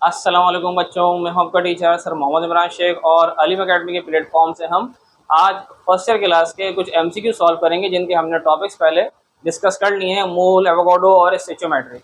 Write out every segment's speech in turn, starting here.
अस्सलाम वालेकुम बच्चों, मैं हूं आपका टीचर सर मोहम्मद इमरान शेख और अलीम अकेडमी के प्लेटफॉर्म से हम आज फर्स्ट ईयर क्लास के कुछ एमसीक्यू सॉल्व करेंगे जिनके हमने टॉपिक्स पहले डिस्कस कर लिए हैं, मूल, एवोगाड्रो और स्टोइचोमेट्री।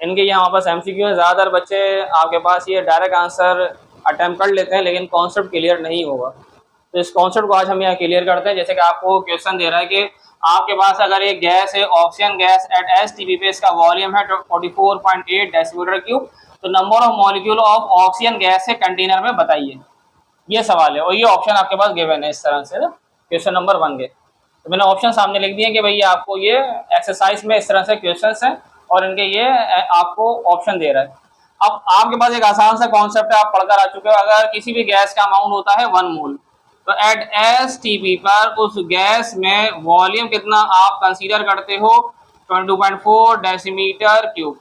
इनके यहाँ पास एमसीक्यू हैं। ज़्यादातर बच्चे आपके पास ये डायरेक्ट आंसर अटैम्प्ट कर लेते हैं लेकिन कॉन्सेप्ट क्लियर नहीं होगा, तो इस कॉन्सेप्ट को आज हम यहाँ क्लियर करते हैं। जैसे कि आपको क्वेश्चन दे रहा है कि आपके पास अगर एक गैस है, ऑक्सीजन गैस एट एसटीपी पे, इसका वॉल्यूम है 44.8 डेसीमीटर क्यूब, तो number of molecule of oxygen gas है कंटेनर में बताइए। ये सवाल है और ये ऑप्शन आपके पास गिवन है इस तरह से ना, क्वेश्चन नंबर 1 के। तो मैंने ऑप्शन सामने लिख दिए कि भाई आपको ये एक्सरसाइज में इस तरह से क्वेश्चन हैं और इनके ये आपको ऑप्शन दे रहा है। अब आपके पास एक आसान सा कॉन्सेप्ट है, आप पढ़कर आ चुके हो। अगर किसी भी गैस का अमाउंट होता है 1 मोल, तो एट एसटीपी पर उस गैस में वॉल्यूम कितना आप कंसीडर करते हो? 22.4 डेसीमीटर क्यूब।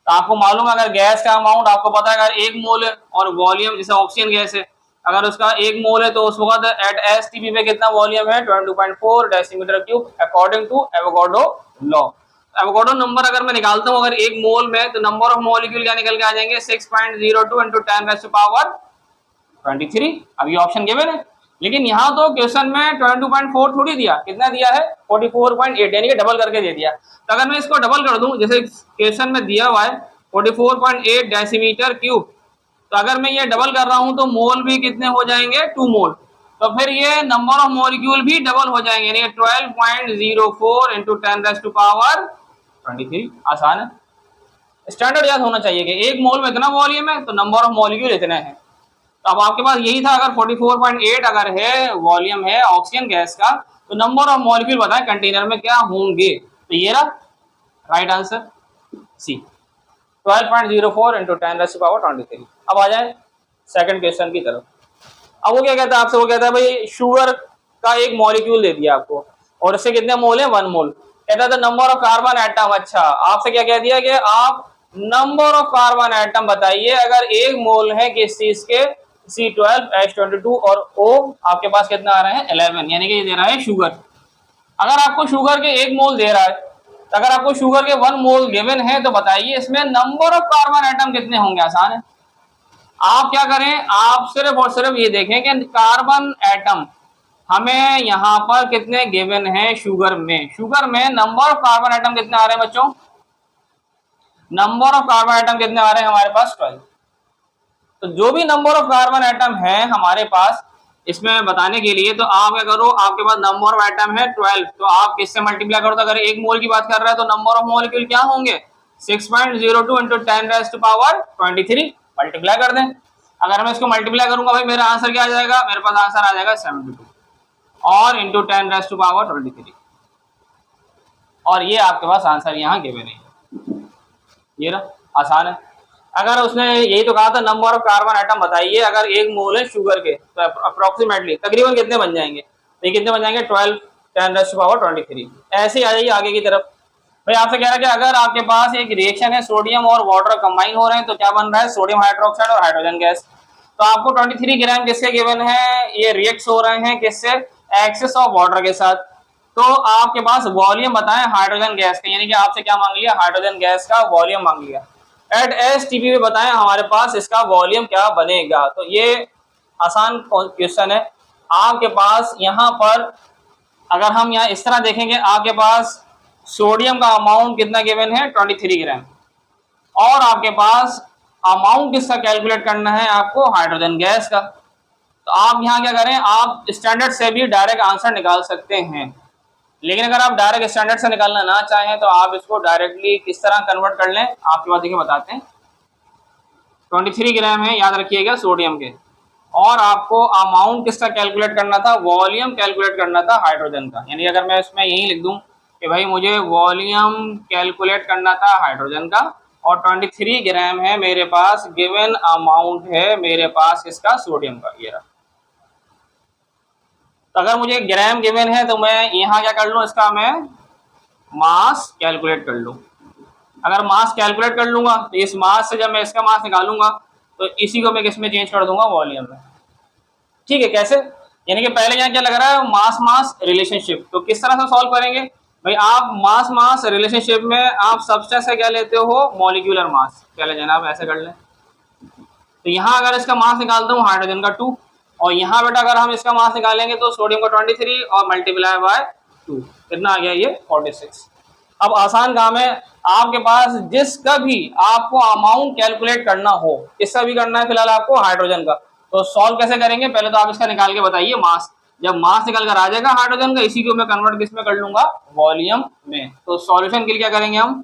तो आपको मालूम है अगर गैस का अमाउंट आपको पता है, अगर 1 मोल है और वॉल्यूम जैसे ऑक्सीजन गैस है, अगर उसका 1 मोल है तो उस वक्त एट एसटीपी पे कितना वॉल्यूम है? 22.4 decimetre cube according to Avogadro law. Avogadro number अगर मैं निकालता हूँ अगर 1 मोल में, तो नंबर ऑफ मॉलिक्यूल क्या निकल के आ जाएंगे? 6.02 इंटू 10⁻23। अब ये ऑप्शन गिवन है, लेकिन यहाँ तो क्वेश्चन में 22.4 थोड़ी दिया, कितना दिया है? 44.8, यानी कि डबल करके दे दिया। तो अगर मैं इसको डबल कर दूं, जैसे क्वेश्चन में दिया हुआ है 44.8 डेसीमीटर क्यूब, तो अगर मैं ये डबल कर रहा हूं तो मोल भी कितने हो जाएंगे? 2 मोल। तो फिर ये नंबर ऑफ मॉलिक्यूल भी डबल हो जाएंगे, यानी 12.04 इंटू 10⁻23। आसान है, स्टैंडर्ड याद होना चाहिए कि 1 मोल में इतना वॉल्यूम है तो नंबर ऑफ मॉलिक्यूल इतने हैं। तो अब आपके पास यही था, अगर 44.8 अगर है वॉल्यूम है ऑक्सीजन गैस का, तो नंबर ऑफ मॉलिक्यूल बताएं कंटेनर में क्या होंगे? तो ये रहा राइट आंसर सी, 12.04 इंटू 10⁻23। अब आ जाए सेकंड क्वेश्चन की तरफ। अब वो क्या कहता है आपसे, वो कहता है भाई शुगर का एक मॉलिक्यूल दे दिया आपको और इससे कितने मोल है? 1 मोल। कहता है नंबर ऑफ कार्बन एटम। अच्छा, आपसे क्या कह दिया कि आप नंबर ऑफ कार्बन एटम बताइए अगर 1 मोल है किस चीज के? C12, H22 और O आपके पास कितना आ रहे हैं? 11, यानी कि ये दे रहा है शुगर। अगर आपको शुगर के 1 मोल दे रहा है, तो अगर आपको शुगर के 1 मोल गिवन है तो बताइए इसमें नंबर ऑफ कार्बन एटम कितने होंगे? आसान है। आप क्या करें, आप सिर्फ और सिर्फ ये देखें कि कार्बन एटम हमें यहाँ पर कितने गिवन है शुगर में। शुगर में नंबर ऑफ कार्बन एटम कितने आ रहे हैं बच्चों? नंबर ऑफ कार्बन एटम कितने आ रहे हैं हमारे पास? 12। तो जो भी नंबर ऑफ कार्बन एटम है हमारे पास इसमें बताने के लिए, तो आप क्या करो, आपके पास नंबर ऑफ एटम है 12, तो आप किससे मल्टीप्लाई करो? तो अगर 1 मोल की बात कर रहा है तो नंबर ऑफ मॉलिक्यूल क्या होंगे? 6.02 इंटू 10⁻23 मल्टीप्लाई कर दें। अगर मैं इसको मल्टीप्लाई करूंगा भाई मेरा आंसर क्या आ जाएगा? मेरे पास आंसर आ जाएगा 72 और इंटू 10⁻23, और ये आपके पास आंसर यहाँ गिवन है। ये रहा, आसान है। अगर उसने यही तो कहा था नंबर ऑफ कार्बन एटम बताइए अगर 1 मोल है शुगर के, तो अप्रोक्सीमेटली तकरीबन कितने बन जाएंगे? तो ये कितने बन जाएंगे? 12 10⁻23। ऐसे ही आ जाइए आगे की तरफ। भाई आपसे कह रहा है कि अगर आपके पास एक रिएक्शन है, सोडियम और वाटर कंबाइन हो रहे हैं, तो क्या बन रहा है? सोडियम हाइड्रोक्साइड और हाइड्रोजन गैस। तो आपको 23 ग्राम किसके गिवन है? ये रिएक्ट हो रहे हैं किससे? एक्सेस ऑफ वाटर के साथ। तो आपके पास वॉल्यूम बताएं हाइड्रोजन गैस का, यानी कि आपसे क्या मांग लिया? हाइड्रोजन गैस का वॉल्यूम मांग लिया। एट एसटीपी में बताएं हमारे पास इसका वॉल्यूम क्या बनेगा। तो ये आसान क्वेश्चन है। आपके पास यहाँ पर अगर हम यहाँ इस तरह देखेंगे, आपके पास सोडियम का अमाउंट कितना गिवन है? 23 ग्राम, और आपके पास अमाउंट किसका कैलकुलेट करना है आपको? हाइड्रोजन गैस का। तो आप यहाँ क्या करें, आप स्टैंडर्ड से भी डायरेक्ट आंसर निकाल सकते हैं, लेकिन अगर आप डायरेक्ट स्टैंडर्ड से निकालना ना चाहें तो आप इसको डायरेक्टली किस तरह कन्वर्ट कर लें, आपके पास देखिए बताते हैं। 23 ग्राम है, याद रखिएगा, सोडियम के, और आपको अमाउंट किसका कैलकुलेट करना था? वॉल्यूम कैलकुलेट करना था हाइड्रोजन का। यानी अगर मैं इसमें यही लिख दूं कि भाई मुझे वॉल्यूम कैलकुलेट करना था हाइड्रोजन का, और 23 ग्राम है मेरे पास, गिवन अमाउंट है मेरे पास इसका सोडियम का। ये रहा। तो अगर मुझे ग्राम गिवन है तो मैं यहाँ क्या कर लूँ, इसका मैं मास कैलकुलेट कर लूँ। अगर मास कैलकुलेट कर लूंगा तो इस मास से जब मैं इसका मास निकालूंगा तो इसी को मैं किस में चेंज कर दूंगा? वॉल्यूम में। ठीक है, कैसे? यानी कि पहले यहाँ क्या लग रहा है? मास मास रिलेशनशिप। तो किस तरह से सॉल्व करेंगे भाई? आप मास मास रिलेशनशिप में आप सबस्टेंस से क्या लेते हो? Molecular mass. क्या ले जाना, आप ऐसे कर लें, तो यहाँ अगर इसका मास निकालता हूँ हाइड्रोजन का 2, और यहाँ बेटा अगर हम इसका मास निकालेंगे तो सोडियम का 23 और मल्टीप्लाई बाय 2, कितना आ गया ये 46। अब आसान काम है, आपके पास जिसका भी आपको अमाउंट कैलकुलेट करना हो, किसका भी करना है फिलहाल आपको हाइड्रोजन का, तो सॉल्व कैसे करेंगे, पहले तो आप इसका निकाल के बताइए मास। जब मास निकल कर आ जाएगा हाइड्रोजन का, इसी को मैं कन्वर्ट किस में कर लूंगा, वॉल्यूम में। तो सॉल्यूशन के लिए क्या करेंगे हम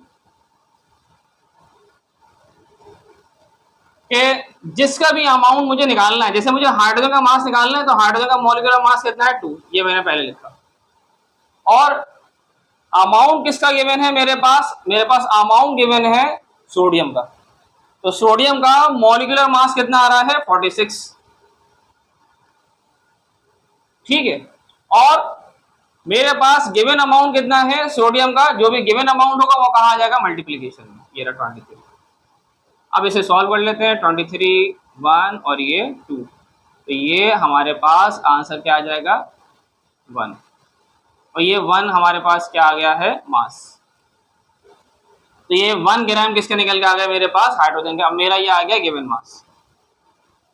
कि जिसका भी अमाउंट मुझे निकालना है, जैसे मुझे हाइड्रोजन का मास निकालना है तो हाइड्रोजन का मॉलिक्यूलर मास कितना है 2, ये मैंने पहले लिखा। और अमाउंट किसका गिवन है मेरे पास अमाउंट गिवन है सोडियम का, तो सोडियम का मॉलिक्यूलर मास कितना आ रहा है 46, ठीक है। और मेरे पास गिवन अमाउंट कितना है सोडियम का, जो भी गिवन अमाउंट होगा वो कहाँ आ जाएगा मल्टीप्लीकेशन में, ये रहा 23। अब इसे सॉल्व कर लेते हैं, 23 1 और ये 2, तो ये हमारे पास आंसर क्या आ जाएगा 1, और ये 1 हमारे पास क्या आ गया है मास। तो ये 1 ग्राम किसके निकल के आ गया मेरे पास हाइड्रोजन का। अब मेरा ये आ गया गिवन मास।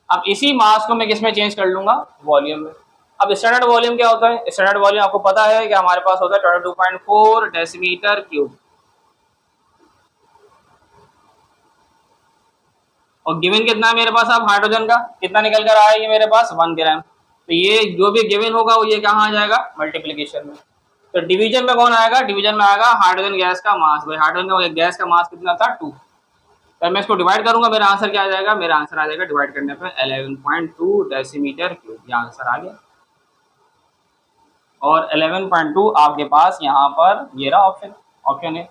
अब इसी मास को मैं किस में चेंज कर लूंगा, वॉल्यूम में। अब स्टैंडर्ड वॉल्यूम क्या होता है, स्टैंडर्ड वॉल्यूम आपको पता है कि हमारे पास होता है 22.4 डेसीमीटर क्यूब, और गिवन कितना है मेरे पास अब हाइड्रोजन का, कितना निकल कर आया ये मेरे पास 1 ग्राम। तो ये जो भी गिवन होगा वो ये कहाँ आ जाएगा मल्टीप्लीकेशन में। तो डिवीजन में कौन आएगा, डिवीजन में आएगा हाइड्रोजन गैस का मास। भाई हाइड्रोजन का गैस का मास कितना था 2, तो मैं इसको डिवाइड करूंगा, मेरा आंसर क्या आ जाएगा, मेरा आंसर आ जाएगा डिवाइड करने पे 11.2 डेसीमीटर क्यूब, ये आंसर आ गया। और 11.2 आपके पास यहाँ पर ये रहा ऑप्शन है।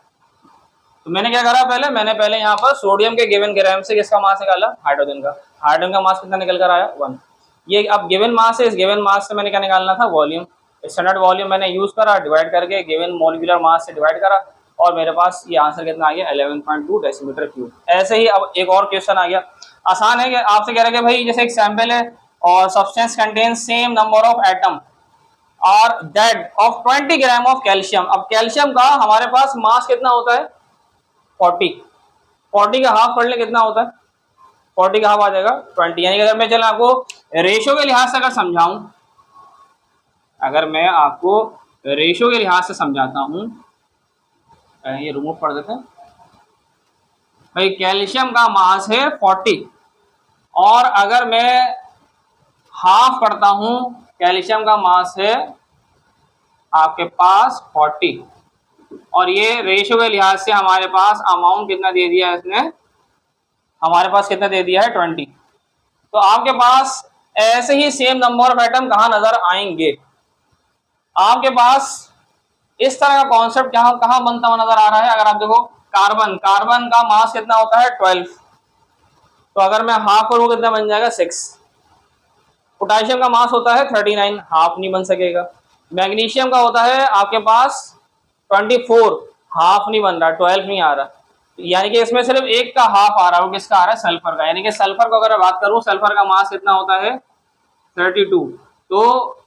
तो मैंने क्या करा, मैंने पहले यहाँ पर सोडियम के गिवन ग्राम से किसका मास निकाला, हाइड्रोजन का मास कितना निकल कर आया 1। ये अब गिवन मास है, इस गिवन मास से मैंने क्या निकालना था वॉल्यूम, स्टैंडर्ड वॉल्यूम मैंने यूज करा, डिवाइड करके गिवन मॉलिक्यूलर मास से डिवाइड करा, और मेरे पास ये आंसर कितना आ गया 11.2 डेसीमीटर क्यूब। ऐसे ही अब एक और क्वेश्चन आ गया, आसान है कि आपसे कह रहे हैं भाई जैसे एक सैंपल है और substance contain same number of atom और that of 20 gram of calcium. अब कैल्शियम का हमारे पास मास कितना होता है 40 का हाफ कर ले कितना होता है, 40 का हाफ आ जाएगा 20। यानी कि अगर मैं चल आपको रेशो के लिहाज से अगर समझाऊं, अगर मैं आपको रेशो के लिहाज से समझाता हूं, ये रिमूव कर देते हैं भाई, कैल्शियम का मास है 40, और अगर मैं हाफ करता हूं, कैल्शियम का मास है आपके पास 40, और ये रेशियो के लिहाज से हमारे पास अमाउंट कितना दे दिया है इसने, हमारे पास कितना दे दिया है 20। तो आपके पास ऐसे ही सेम नंबर ऑफ एटम कहाँ नजर आएंगे, आपके पास इस तरह का कॉन्सेप्ट कहाँ बनता हुआ नजर आ रहा है। अगर आप देखो कार्बन का मास कितना होता है 12, तो अगर मैं हाफ करूँ कितना बन जाएगा 6। पोटेशियम का मास होता है 39, हाफ नहीं बन सकेगा। मैग्नीशियम का होता है आपके पास 24, हाफ नहीं बन रहा, 12 नहीं आ रहा, यानी कि इसमें सिर्फ एक का हाफ आ रहा है, वो किसका आ रहा है सल्फर का। यानी कि सल्फर को अगर मैं बात करूं, सल्फर का मास कितना होता है 32, तो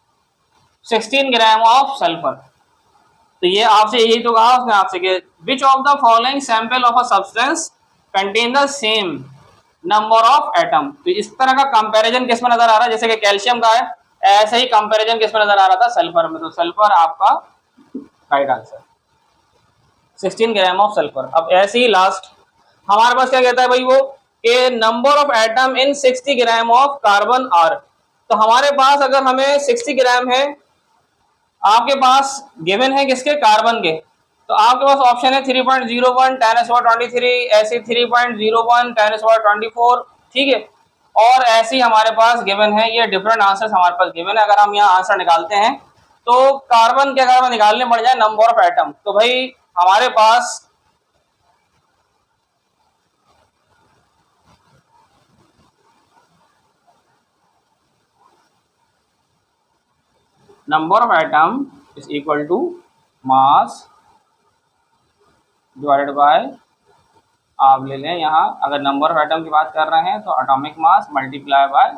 16 ग्राम ऑफ सल्फर। तो ये आपसे यही तो कहा उसने आपसे कि which of the following sample of a substance contain the same number of atom. तो इस तरह का कंपैरिजन किसमें नजर आ रहा है, जैसे कि कैल्शियम का है, ऐसे ही कंपैरिजन किसमें नजर आ रहा था सल्फर में। तो सल्फर आपका right answer 16 gram of sulphur. अब ऐसे ही लास्ट हमारे पास क्या कहता है भाई वो कि number of atom in 60 gram of carbon are. तो हमारे पास अगर हमें 60 ग्राम है, आपके पास गिवन है किसके कार्बन के, तो आपके पास ऑप्शन है 3.01 10^23, ऐसे 3.01 10^24, ठीक है। और ऐसे ही हमारे पास गिवन है, ये डिफरेंट आंसर्स हमारे पास गिवन है। अगर हम यहाँ आंसर निकालते हैं तो कार्बन के अगर हमें निकालने पड़ जाए नंबर ऑफ एटम, तो भाई हमारे पास number of atom is equal to mass divided by, आप ले लें यहाँ अगर नंबर ऑफ एटम की बात कर रहे हैं तो atomic mass multiply by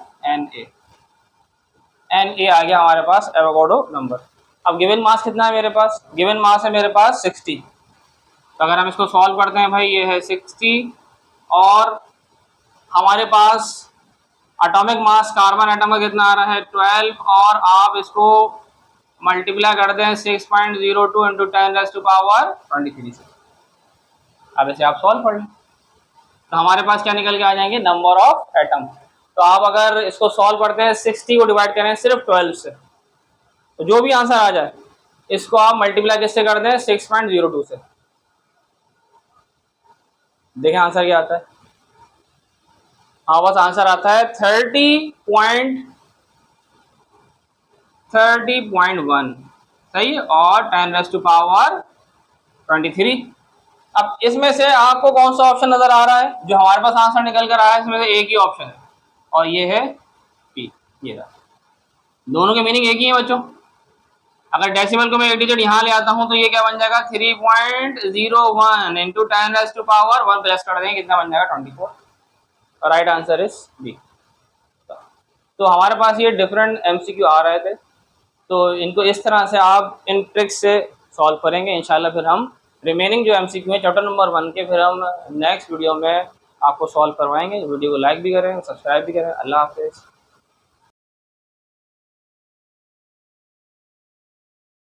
Na। Na आ गया हमारे पास एवोगाड्रो नंबर। अब गिवन मास कितना है मेरे पास, गिवन मास है मेरे पास 60। तो अगर हम इसको सॉल्व करते हैं भाई, ये है 60 और हमारे पास एटॉमिक मास कार्बन एटम का कितना आ रहा है 12, और आप इसको मल्टीप्लाई कर दें 6.02 इंटू 10⁻⁻³ से। अब इसे आप सॉल्व कर लें तो हमारे पास क्या निकल के आ जाएंगे, नंबर ऑफ एटम। तो आप अगर इसको सॉल्व करते हैं 60 को डिवाइड करें सिर्फ 12 से, तो जो भी आंसर आ जाए इसको आप मल्टीप्लाई किससे कर दें 6.02 से। देखें आंसर क्या आता है। हाँ बस आंसर आता है 30.1 सही, और 10⁻23। अब इसमें से आपको कौन सा ऑप्शन नजर आ रहा है, जो हमारे पास आंसर निकल कर आया है इसमें से एक ही ऑप्शन है और ये है पी। ये रहा, दोनों के मीनिंग एक ही है बच्चों। अगर डेसिमल को मैं एक डिजिट यहाँ ले आता हूँ तो ये क्या बन जाएगा 3.01 इंटू 10⁻1 प्लस कर देंगे, कितना बन जाएगा 24। Right answer is B. तो हमारे पास ये डिफरेंट एमसीक्यू आ रहे थे, तो इनको इस तरह से आप इन ट्रिक्स से सॉल्व करेंगे इंशाल्लाह। फिर हम रिमेनिंग जो एमसीक्यू है चैप्टर नंबर 1 के फिर हम नेक्स्ट वीडियो में आपको सॉल्व करवाएंगे। वीडियो को लाइक भी करें, सब्सक्राइब भी करें। अल्लाह हाफिज़।